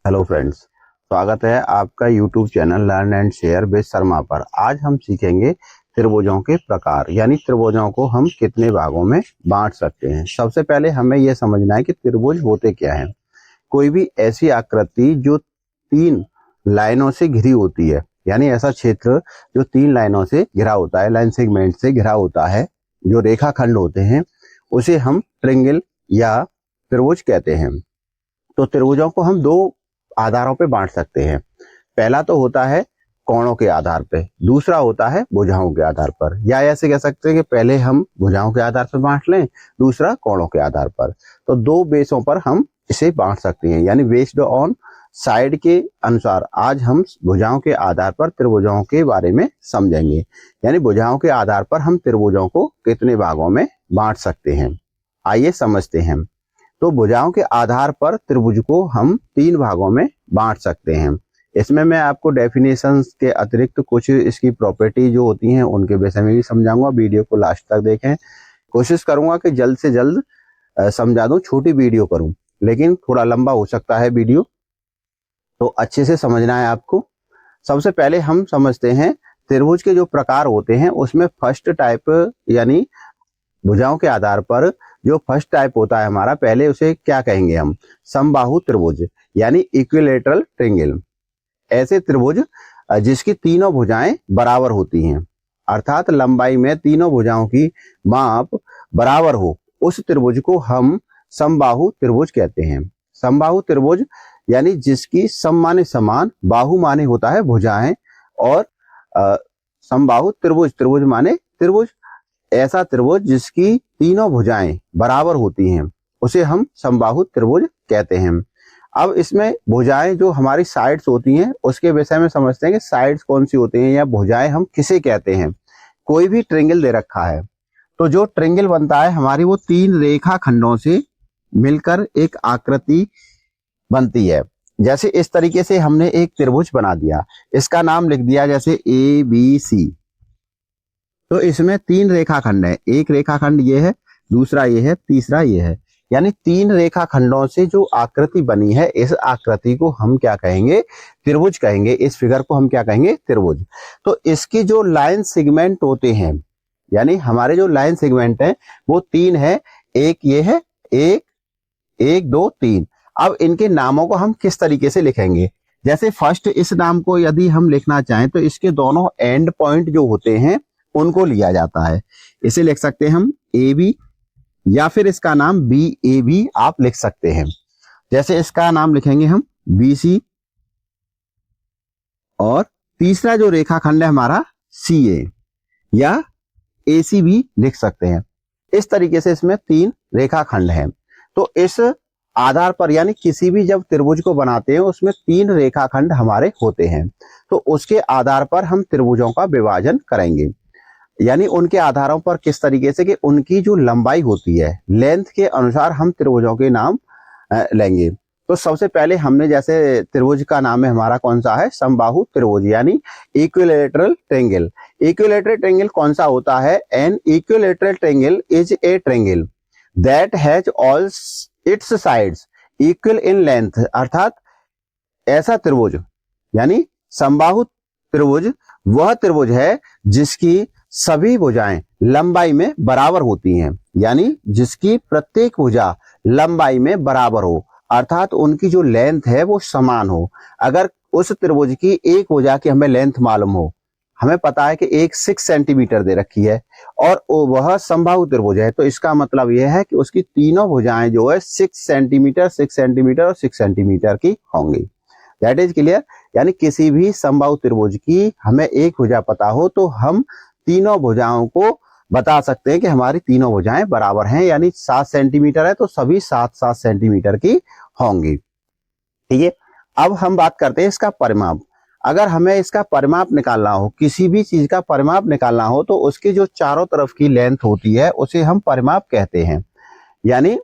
Hello friends, स्वागत है आपका YouTube channel learn and share with Sharma पर। आज हम सीखेंगे त्रिभुजों के प्रकार, यानी त्रिभुजों को हम कितने भागों में बांट सकते हैं। सबसे पहले हमें यह समझना है कि त्रिभुज होते क्या हैं। कोई भी ऐसी आकृति जो तीन लाइनों से घिरी होती है, यानी ऐसा क्षेत्र जो तीन लाइनों से घिरा होता है, लाइन सेगमेंट से घिरा होता है, जो रेखाखंड होते हैं, उसे हम ट्रायंगल या त्रिभुज कहते हैं। तो त्रिभुजों को हम दो आधारों पे बांट सकते हैं। पहला तो होता है कोणों के आधार पे, दूसरा होता है भुजाओं के आधार पर। या ऐसे कह सकते हैं कि पहले हम भुजाओं के आधार पर बांट लें, दूसरा कोणों के आधार पर। तो दो बेसों पर हम इसे बांट सकते हैं, यानी बेस्ड ऑन साइड के अनुसार। आज हम भुजाओं के आधार पर त्रिभुजों के बारे में समझेंगे, यानी भुजाओं के आधार पर हम त्रिभुजों को कितने भागों में बांट सकते हैं। आइए समझते हैं। तो भुजाओं के आधार पर त्रिभुज को हम तीन भागों में बांट सकते हैं। इसमें मैं आपको डेफिनेशंस के अतिरिक्त कुछ इसकी प्रॉपर्टी जो होती हैं उनके विषय में भी समझाऊंगा। वीडियो को लास्ट तक देखें। कोशिश करूंगा कि जल्द से जल्द समझा दूं, छोटी वीडियो करूं, लेकिन थोड़ा लंबा हो सकता है वीडियो, तो अच्छे से समझना है आपको। सबसे पहले हम समझते हैं त्रिभुज के जो प्रकार होते हैं, उसमें फर्स्ट टाइप, यानी भुजाओं के आधार पर जो फर्स्ट टाइप होता है हमारा, पहले उसे क्या कहेंगे हम, समबाहु त्रिभुज, यानी इक्विलैटरल ट्रायंगल। ऐसे त्रिभुज जिसकी तीनों भुजाएं बराबर होती हैं, अर्थात लंबाई में तीनों भुजाओं की माप बराबर हो, उस त्रिभुज को हम समबाहु त्रिभुज कहते हैं। समबाहु त्रिभुज यानी जिसकी सम माने समान, बाहु माने होता है भुजाएं, और समबाहु त्रिभुज, त्रिभुज माने त्रिभुज, ऐसा त्रिभुज जिसकी तीनों भुजाएं बराबर होती हैं, उसे हम समबाहु त्रिभुज कहते हैं। अब इसमें भुजाएं जो हमारी साइड्स होती हैं उसके विषय में समझते हैं कि साइड्स कौन सी होती हैं या भुजाएं हम किसे कहते हैं। कोई भी ट्रायंगल दे रखा है, तो जो ट्रायंगल बनता है हमारी, वो तीन रेखा खंडों से मिलकर एक आकृति बनती है। जैसे इस तरीके से हमने एक त्रिभुज बना दिया, इसका नाम लिख दिया जैसे ABC। तो इसमें तीन रेखाखंड है, एक रेखाखंड ये है, दूसरा ये है, तीसरा ये है, यानी तीन रेखाखंडों से जो आकृति बनी है, इस आकृति को हम क्या कहेंगे, त्रिभुज कहेंगे। इस फिगर को हम क्या कहेंगे, त्रिभुज। तो इसकी जो लाइन सेगमेंट होते हैं, यानी हमारे जो लाइन सेगमेंट है वो तीन है। एक ये है, एक एक दो तीन। अब इनके नामों को हम किस तरीके से लिखेंगे, जैसे फर्स्ट इस नाम को यदि हम लिखना चाहें तो इसके दोनों एंड पॉइंट जो होते हैं उनको लिया जाता है। इसे लिख सकते हैं हम AB, या फिर इसका नाम BAB आप लिख सकते हैं। जैसे इसका नाम लिखेंगे हम BC, और तीसरा जो रेखाखंड है हमारा CA, या AC भी लिख सकते हैं। इस तरीके से इसमें तीन रेखाखंड हैं। तो इस आधार पर, यानी किसी भी जब त्रिभुज को बनाते हैं उसमें तीन रेखाखंड हमारे होते हैं, तो उसके आधार पर हम त्रिभुजों का विभाजन करेंगे। यानी उनके आधारों पर किस तरीके से कि उनकी जो लंबाई होती है, लेंथ के अनुसार हम त्रिभुजों के नाम लेंगे। तो सबसे पहले हमने, जैसे त्रिभुज का नाम है हमारा कौन सा है, समबाहु त्रिभुज, यानी इक्विलैटरल ट्रायंगल। इक्विलैटरल ट्रायंगल कौन सा होता है, an equilateral triangle is a triangle that has all its sides equal in length. अर्थात ऐसा त्रिभुज, यानी समबाहु त्रिभुज वह त्रिभुज है जिसकी सभी भुजाएं लंबाई में बराबर होती हैं, यानी जिसकी प्रत्येक भुजा लंबाई में बराबर हो, अर्थात उनकी जो लेंथ है वो समान हो। अगर उस त्रिभुज की एक भुजा की हमें लेंथ मालूम हो, हमें पता है कि एक 6 सेंटीमीटर दे रखी है और वह समबाहु त्रिभुज है, तो इसका मतलब यह है कि उसकी तीनों भुजाएं जो है 6 सेंटीमीटर, 6 सेंटीमीटर और 6 सेंटीमीटर की होंगी। That is clear. यानी किसी भी समबाहु त्रिभुज की हमें एक भुजा पता हो तो हम तीनों भुजाओं को बता सकते हैं कि हमारी तीनों भुजाएं बराबर हैं, यानी 7 सेंटीमीटर है तो सभी 7-7 सेंटीमीटर की होंगी। ठीक है। अब हम बात करते हैं इसका परिमाप। अगर हमें इसका परिमाप निकालना हो, किसी भी चीज का परिमाप निकालना हो, तो उसकी जो चारों तरफ की लेंथ होती है उसे हम परिमाप कहते हैं। यानी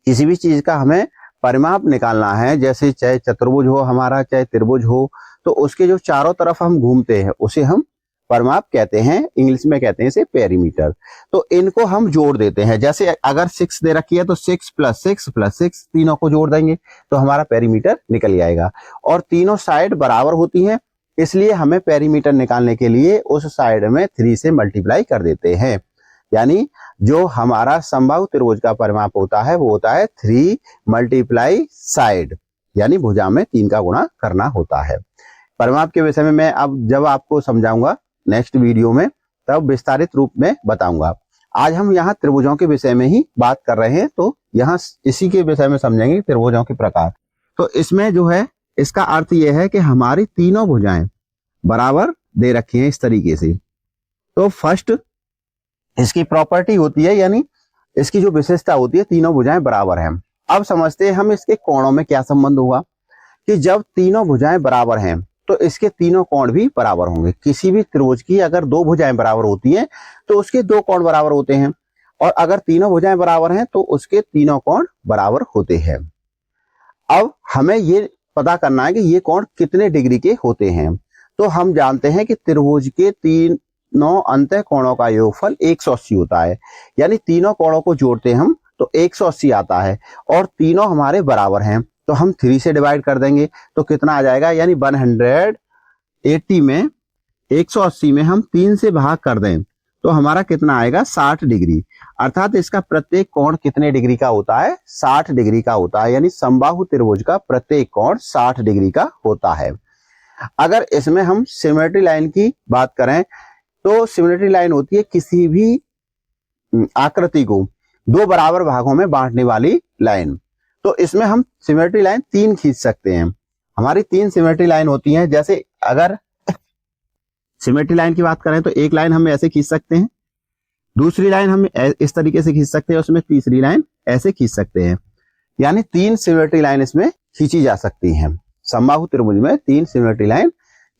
किसी भी चीज का हमें परिमाप निकालना है, जैसे चाहे चतुर्भुज हो हमारा, चाहे त्रिभुज हो, तो उसके जो चारों तरफ हम घूमते हैं उसे हम परिमाप कहते हैं, इंग्लिश में कहते हैं इसे पेरीमीटर। तो इनको हम जोड़ देते हैं, जैसे अगर 6 दे रखी है तो 6 + 6 + 6 तीनों को जोड़ देंगे तो हमारा पेरीमीटर निकल जाएगा। और तीनों साइड बराबर होती हैं, इसलिए हमें पेरीमीटर निकालने के लिए उस साइड में 3 से मल्टीप्लाई कर देते हैं। यानी जो हमारा समबाहु त्रिभुज का परिमाप होता है वो होता है 3 × साइड, यानी भुजा में 3 का गुणा करना होता है। परिमाप के विषय में मैं अब जब आपको समझाऊंगा नेक्स्ट वीडियो में, तब विस्तारित रूप में बताऊंगा। आज हम यहाँ त्रिभुजों के विषय में ही बात कर रहे हैं, तो यहाँ इसी के विषय में समझेंगे त्रिभुजों के प्रकार। तो इसमें जो है इसका अर्थ यह है कि हमारी तीनों भुजाएं बराबर दे रखी हैं इस तरीके से। तो फर्स्ट इसकी प्रॉपर्टी होती है, यानी इसकी जो विशेषता होती है, तीनों भुजाएं बराबर हैं। अब समझते हैं हम इसके कोणों में क्या संबंध होगा, कि जब तीनों भुजाएं बराबर हैं तो इसके तीनों कोण भी बराबर होंगे। किसी भी त्रिभुज की अगर 2 भुजाएं बराबर होती हैं तो उसके 2 कोण बराबर होते हैं, और अगर तीनों भुजाएं बराबर हैं तो उसके तीनों कोण बराबर होते हैं। अब हमें ये पता करना है कि ये कोण कितने डिग्री के होते हैं। तो हम जानते हैं कि त्रिभुज के तीनों अंतः कोणों का योगफल 180 होता है, यानी तीनों कोणों को जोड़ते हम तो 180 आता है, और तीनों हमारे बराबर हैं तो हम 3 से डिवाइड कर देंगे तो कितना आ जाएगा, यानी 180 में 180 में हम 3 से भाग कर दें तो हमारा कितना आएगा, 60 डिग्री। अर्थात इसका प्रत्येक कोण कितने डिग्री का होता है, 60 डिग्री का होता है, यानी समबाहु त्रिभुज का प्रत्येक कोण 60 डिग्री का होता है। अगर इसमें हम सिमेट्री लाइन की बात करें तो सिमेट्री लाइन होती है किसी भी आकृति को 2 बराबर भागों में बांटने वाली लाइन। तो इसमें हम सिमेट्री लाइन 3 खींच सकते हैं। हमारी 3 सिमेट्री लाइन होती हैं। जैसे अगर सिमेट्री लाइन की बात करें तो एक लाइन हम ऐसे खींच सकते हैं, दूसरी लाइन हम इस तरीके से खींच सकते हैं, उसमें तीसरी लाइन ऐसे खींच सकते हैं, यानी 3 सिमेट्री लाइन इसमें खींची जा सकती हैं। समबाहु त्रिभुज में 3 सिमेट्री लाइन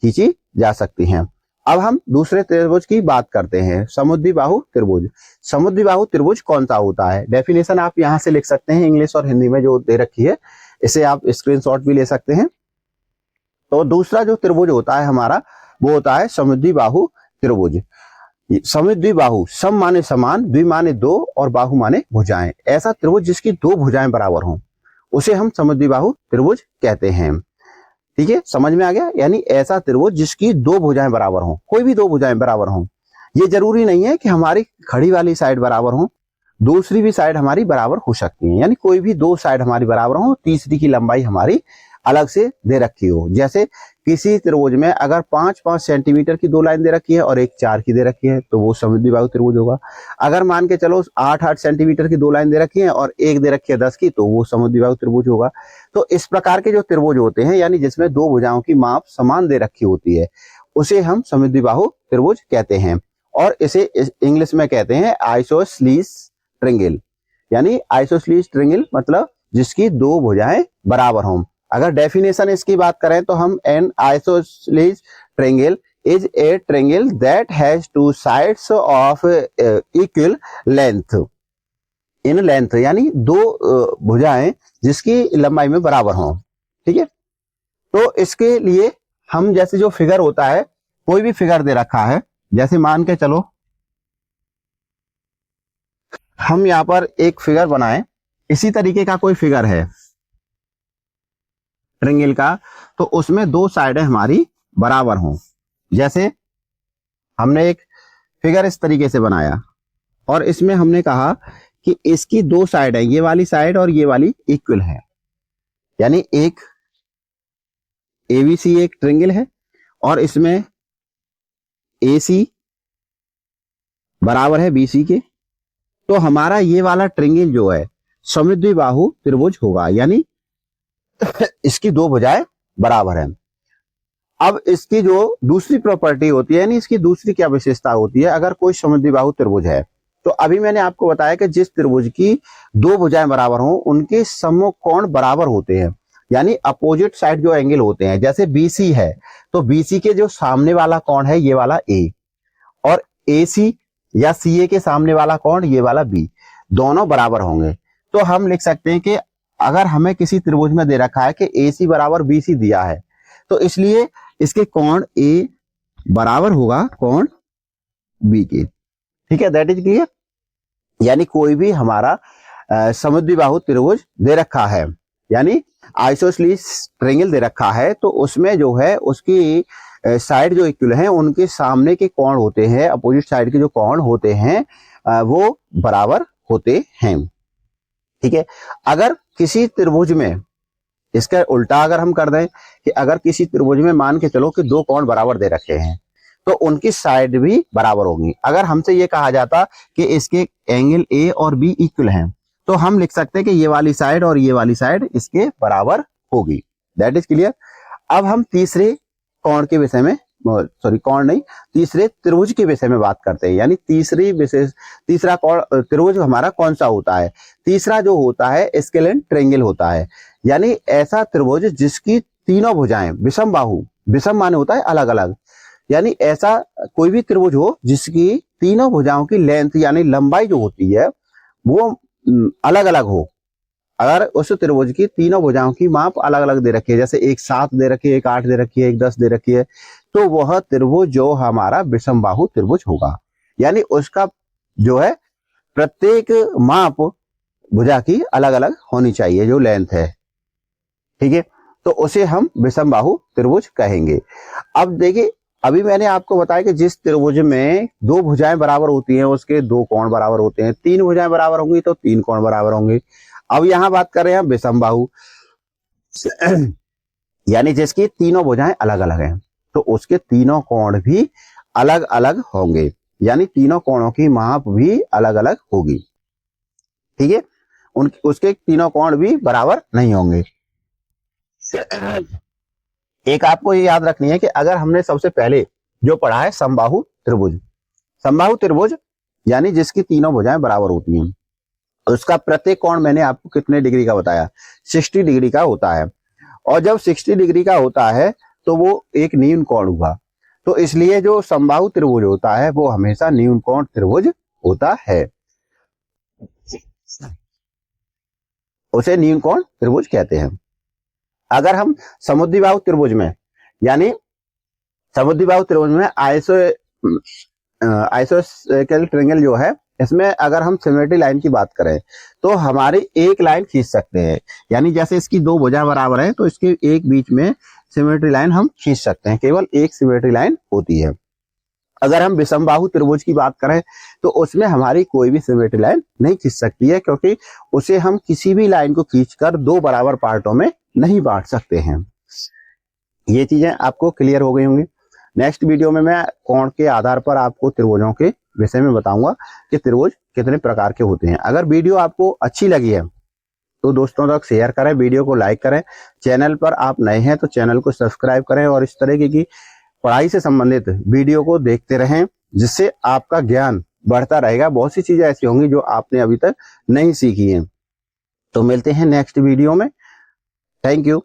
खींची जा सकती हैं। अब हम दूसरे त्रिभुज की बात करते हैं, समुद्विबाहु त्रिभुज। समुद्विबाहु त्रिभुज कौन सा होता है, डेफिनेशन आप यहां से लिख सकते हैं, इंग्लिश और हिंदी में जो दे रखी है, इसे आप स्क्रीनशॉट भी ले सकते हैं। तो दूसरा जो त्रिभुज होता है हमारा वो होता है समुद्विबाहु त्रिभुज। समुद्विबाहु, सम माने समान, द्वि माने 2 और बाहु माने भुजाएं। ऐसा त्रिभुज जिसकी 2 भुजाएं बराबर हों उसे हम समुद्विबाहु त्रिभुज कहते हैं। ठीक है, समझ में आ गया, यानी ऐसा त्रिभुज जिसकी 2 भुजाएं बराबर हों, कोई भी 2 भुजाएं बराबर हों। ये जरूरी नहीं है कि हमारी खड़ी वाली साइड बराबर हो, दूसरी भी साइड हमारी बराबर हो सकती है, यानी कोई भी 2 साइड हमारी बराबर हो, तीसरी की लंबाई हमारी अलग से दे रखी हो। जैसे किसी त्रिभुज में अगर 5-5 सेंटीमीटर की 2 लाइन दे रखी है और एक 4 की दे रखी है तो वो समुद्विबाहु त्रिभुज होगा। अगर मान के चलो 8-8 सेंटीमीटर की 2 लाइन दे रखी है और एक दे रखी है 10 की, तो वो समुद्विबाहु त्रिभुज होगा। तो इस प्रकार के जो त्रिभुज होते हैं, यानी जिसमें 2 भुजाओं की माप समान दे रखी होती है, उसे हम समुद्विबाहु त्रिभुज कहते हैं। और इसे इंग्लिश में कहते हैं आइसोसेलेस ट्रायंगल, यानी आइसोसेलेस ट्रायंगल मतलब जिसकी 2 भुजाएं बराबर हों। अगर डेफिनेशन इसकी बात करें तो हम N isosceles triangle is a triangle that has 2 sides of equal length in length, यानी 2 भुजाएं जिसकी लंबाई में बराबर हों। ठीक है, तो इसके लिए हम जैसे जो फिगर होता है, कोई भी फिगर दे रखा है, जैसे मान के चलो हम यहां पर एक फिगर बनाएं, इसी तरीके का कोई फिगर है ट्रायंगल का, तो उसमें 2 साइडें हमारी बराबर हों। जैसे हमने एक फिगर इस तरीके से बनाया और इसमें हमने कहा कि इसकी 2 साइड है, ये वाली साइड और ये वाली इक्वल है, यानी एक एबीसी एक ट्रायंगल है और इसमें एसी बराबर है बीसी के, तो हमारा ये वाला ट्रायंगल जो है समुद्विबाहु त्रिभुज होगा, यानी इसकी 2 भुजाएं बराबर हैं। अब इसकी जो दूसरी प्रॉपर्टी होती है, यानी इसकी दूसरी क्या विशेषता होती है, अगर कोई समुद्विबाहु त्रिभुज है, तो अभी मैंने आपको बताया कि जिस त्रिभुज की 2 भुजाएं बराबर हों उनके समकोण बराबर होते हैं, यानी अपोजिट साइड जो एंगल होते हैं। जैसे बीसी है तो बीसी के जो सामने वाला कोण है ये वाला ए, और एसी या सीए के सामने वाला कोण ये वाला बी, दोनों बराबर होंगे। तो हम लिख सकते हैं कि अगर हमें किसी त्रिभुज में दे रखा है कि AC बराबर BC दिया है, तो इसलिए इसके कोण A बराबर होगा कोण बी के। ठीक है, दैट इज क्लियर। यानी कोई भी हमारा समद्विबाहु त्रिभुज दे रखा है, यानी आइसोसेलेस ट्रायंगल दे रखा है, तो उसमें जो है उसकी साइड जो इक्वल है उनके सामने के कोण होते हैं, अपोजिट साइड के जो कोण होते हैं वो बराबर होते हैं। ठीक है, अगर किसी त्रिभुज में इसका उल्टा अगर हम कर दें कि अगर किसी त्रिभुज में मान के चलो कि दो कोण बराबर दे रखे हैं तो उनकी साइड भी बराबर होंगी। अगर हमसे ये कहा जाता कि इसके एंगल ए और बी इक्वल हैं तो हम लिख सकते हैं कि ये वाली साइड और ये वाली साइड इसके बराबर होगी। That is clear. अब हम तीसरे कोण के विषय में, सॉरी कोण नहीं, तीसरे त्रिभुज के विषय में बात करते हैं। यानी तीसरा कोण त्रिभुज हमारा कौन सा होता है? तीसरा जो होता है स्केलेन ट्रायंगल होता है, यानी ऐसा त्रिभुज जिसकी तीनों भुजाएं विषम बाहु, विषम माने होता है अलग अलग, यानी ऐसा कोई भी त्रिभुज हो जिसकी तीनों भुजाओं की लेंथ यानी लंबाई जो होती है वो अलग अलग हो। अगर उस त्रिभुज की तीनों भुजाओं की माप अलग अलग दे रखी है, जैसे एक 7 दे रखी है, एक 8 दे रखी है, एक 10 दे रखी है, तो वह त्रिभुज जो हमारा विषम बाहु त्रिभुज होगा। यानी उसका जो है प्रत्येक माप भुजा की अलग अलग होनी चाहिए जो लेंथ है। ठीक है, तो उसे हम विषम बाहु त्रिभुज कहेंगे। अब देखिए, अभी मैंने आपको बताया कि जिस त्रिभुज में दो भुजाएं बराबर होती हैं उसके दो कोण बराबर होते हैं, तीन भुजाएं बराबर होंगी तो तीन कोण बराबर होंगे। अब यहां बात कर रहे हैं विषम बाहु, यानी जिसकी तीनों भुजाएं अलग अलग हैं तो उसके तीनों कोण भी अलग अलग होंगे, यानी तीनों कोणों की माप भी अलग अलग होगी। ठीक है, उसके तीनों कोण भी बराबर नहीं होंगे। एक आपको ये याद रखनी है कि अगर हमने सबसे पहले जो पढ़ा है समबाहु त्रिभुज, समबाहु त्रिभुज यानी जिसकी तीनों भुजाएं बराबर होती हैं, उसका प्रत्येक कोण मैंने आपको कितने डिग्री का बताया? 60 डिग्री का होता है। और जब 60 डिग्री का होता है तो वो एक न्यून कोण हुआ, तो इसलिए जो समबाहु त्रिभुज होता है वो हमेशा न्यून कोण त्रिभुज होता है, उसे न्यून कोण त्रिभुज कहते हैं। अगर हम समुद्विबाहु त्रिभुज में, यानी समुद्विबाहु त्रिभुज में आइसोसेलेस ट्रायंगल जो है, इसमें अगर हम सिमेट्री लाइन की बात करें तो हमारी एक लाइन खींच सकते हैं, यानी जैसे इसकी दो भुजा बराबर है तो इसके एक बीच में सिमेट्री लाइन हम खींच सकते हैं, केवल एक सिमेट्री लाइन होती है। अगर हम विषम बाहु त्रिभुज की बात करें तो उसमें हमारी कोई भी सिमेट्री लाइन नहीं खींच सकती है, क्योंकि उसे हम किसी भी लाइन को खींचकर दो बराबर पार्टों में नहीं बांट सकते हैं। ये चीजें आपको क्लियर हो गई होंगी। नेक्स्ट वीडियो में मैं कोण के आधार पर आपको त्रिभुजों के विषय में बताऊंगा कि त्रिभुज कितने प्रकार के होते हैं। अगर वीडियो आपको अच्छी लगी है तो दोस्तों तक शेयर करें, वीडियो को लाइक करें, चैनल पर आप नए हैं तो चैनल को सब्सक्राइब करें और इस तरीके की पढ़ाई से संबंधित वीडियो को देखते रहें, जिससे आपका ज्ञान बढ़ता रहेगा। बहुत सी चीजें ऐसी होंगी जो आपने अभी तक नहीं सीखी हैं। तो मिलते हैं नेक्स्ट वीडियो में। Thank you.